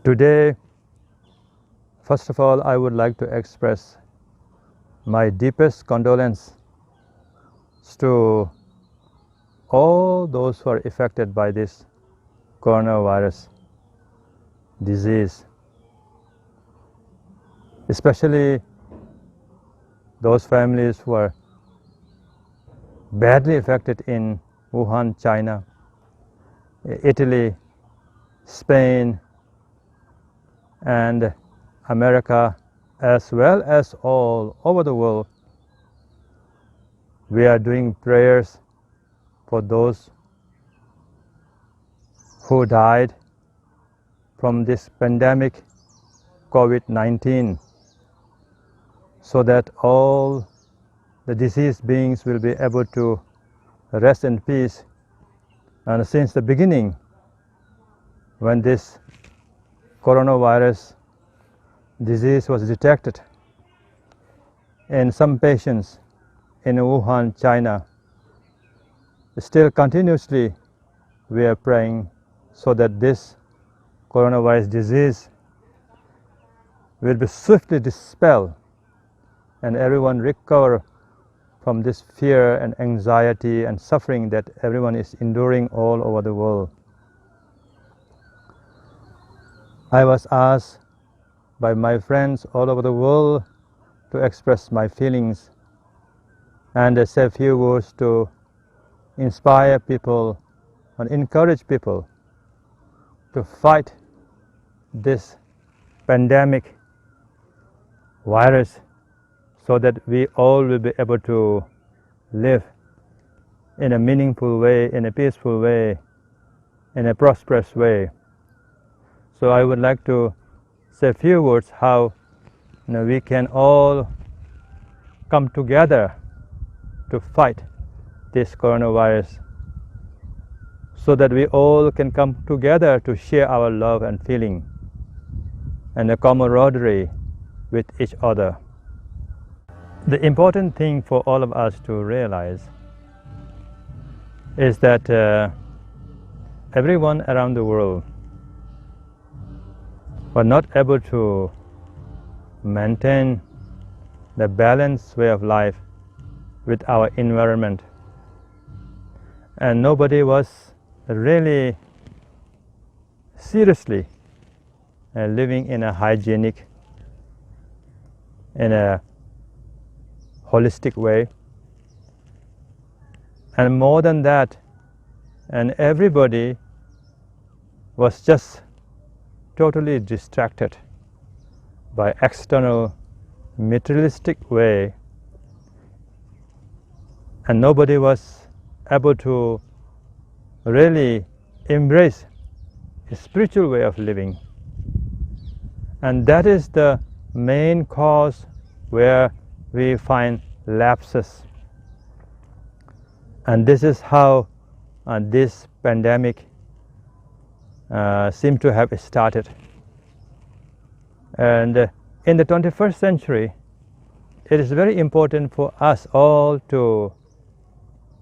Today, first of all, I would like to express my deepest condolence to all those who are affected by this coronavirus disease, especially those families who are badly affected in Wuhan, China, Italy, Spain, and America, as well as all over the world. We are doing prayers for those who died from this pandemic COVID-19, so that all the deceased beings will be able to rest in peace. And since the beginning, when this coronavirus disease was detected in some patients in Wuhan, China, still continuously we are praying so that this coronavirus disease will be swiftly dispelled and everyone recover from this fear and anxiety and suffering that everyone is enduring all over the world. I was asked by my friends all over the world to express my feelings and say a few words to inspire people and encourage people to fight this pandemic virus, so that we all will be able to live in a meaningful way, in a peaceful way, in a prosperous way. So I would like to say a few words how we can all come together to fight this coronavirus, so that we all can come together to share our love and feeling and a camaraderie with each other. The important thing for all of us to realize is that everyone around the world were not able to maintain the balanced way of life with our environment, and nobody was really seriously living in a hygienic, in a holistic way. And more than that, and everybody was just totally distracted by external materialistic way, and nobody was able to really embrace a spiritual way of living. And that is the main cause where we find lapses. And this is how this pandemic seems to have started. And in the 21st century, it is very important for us all to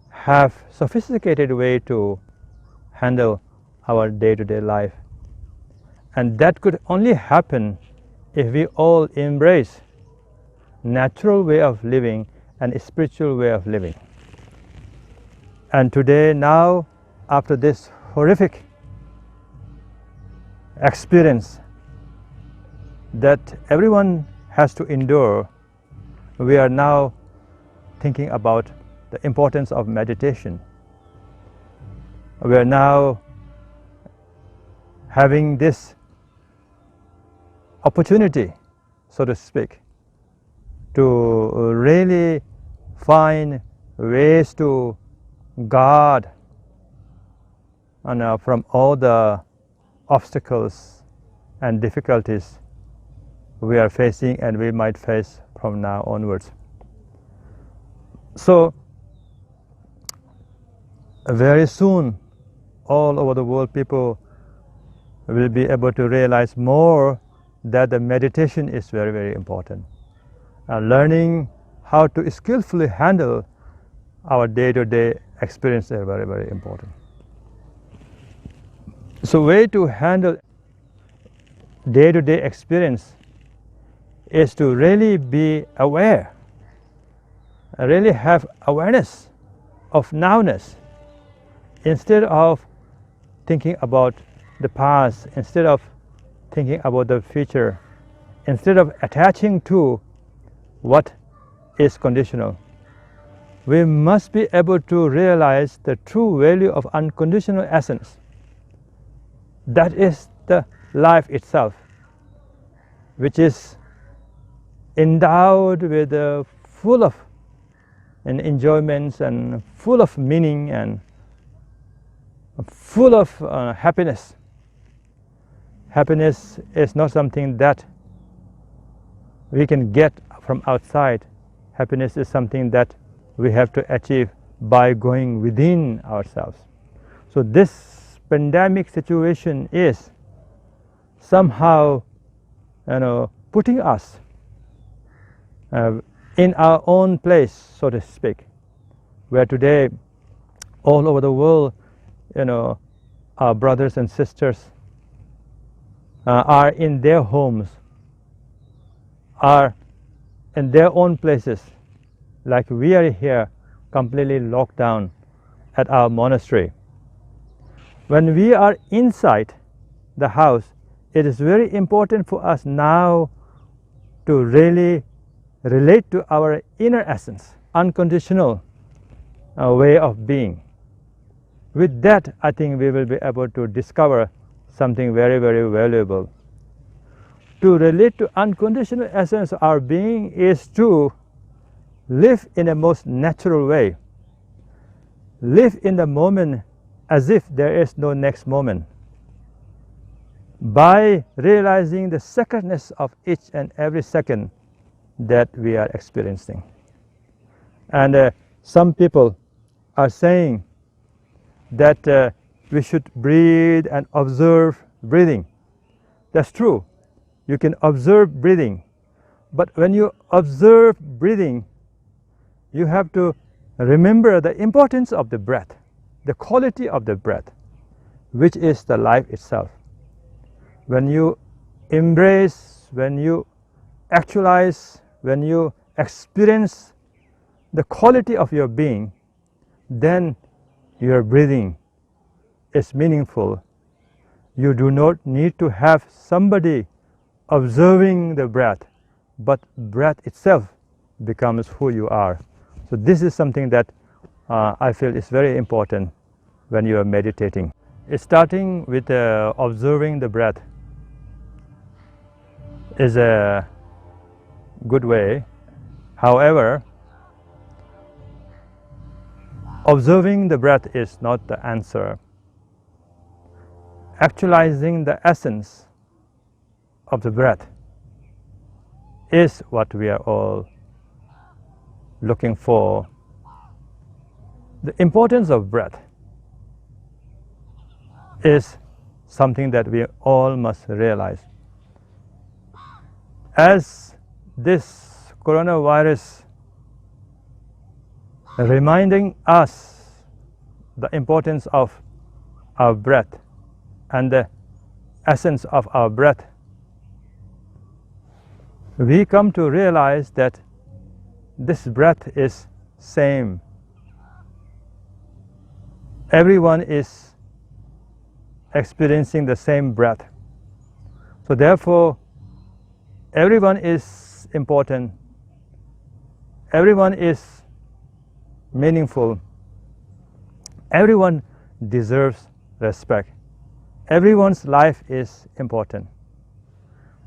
have sophisticated way to handle our day-to-day life. And that could only happen if we all embrace natural way of living and a spiritual way of living. And today, now, after this horrific experience that everyone has to endure, we are now thinking about the importance of meditation. We are now having this opportunity, so to speak, to really find ways to guard from all the obstacles and difficulties we are facing and we might face from now onwards. So very soon, all over the world, people will be able to realize more that the meditation is very, very important. Learning how to skillfully handle our day-to-day experience is very, very important. So way to handle day-to-day experience is to really be aware, really have awareness of nowness, instead of thinking about the past, instead of thinking about the future, instead of attaching to what is conditional. We must be able to realize the true value of unconditional essence. That is the life itself, which is endowed with full of enjoyments and full of meaning and full of happiness. Happiness is not something that we can get from outside. Happiness is something that we have to achieve by going within ourselves. So this pandemic situation is somehow, putting us in our own place, so to speak, where today all over the world, our brothers and sisters are in their homes, are in their own places, like we are here completely locked down at our monastery. When we are inside the house, it is very important for us now to really relate to our inner essence, unconditional way of being. With that, I think we will be able to discover something very, very valuable. To relate to unconditional essence of our being is to live in a most natural way. Live in the moment as if there is no next moment. By realizing the sacredness of each and every second that we are experiencing. And some people are saying that we should breathe and observe breathing. That's true. You can observe breathing. But when you observe breathing, you have to remember the importance of the breath, the quality of the breath, which is the life itself. When you embrace, when you actualize, when you experience the quality of your being, then your breathing is meaningful. You do not need to have somebody observing the breath, but breath itself becomes who you are. So this is something that I feel is very important when you are meditating. It's starting with observing the breath is a good way. However, observing the breath is not the answer. Actualizing the essence of the breath is what we are all looking for. The importance of breath is something that we all must realize. As this coronavirus reminding us the importance of our breath and the essence of our breath, we come to realize that this breath is same. Everyone is experiencing the same breath. So therefore, everyone is important. Everyone is meaningful. Everyone deserves respect. Everyone's life is important.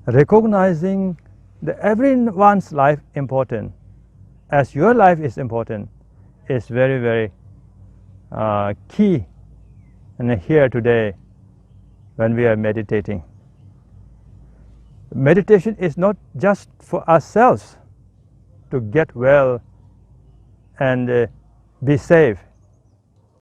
Recognizing that everyone's life important as your life is important is very, very key and here today when we are meditating. Meditation is not just for ourselves to get well and be safe.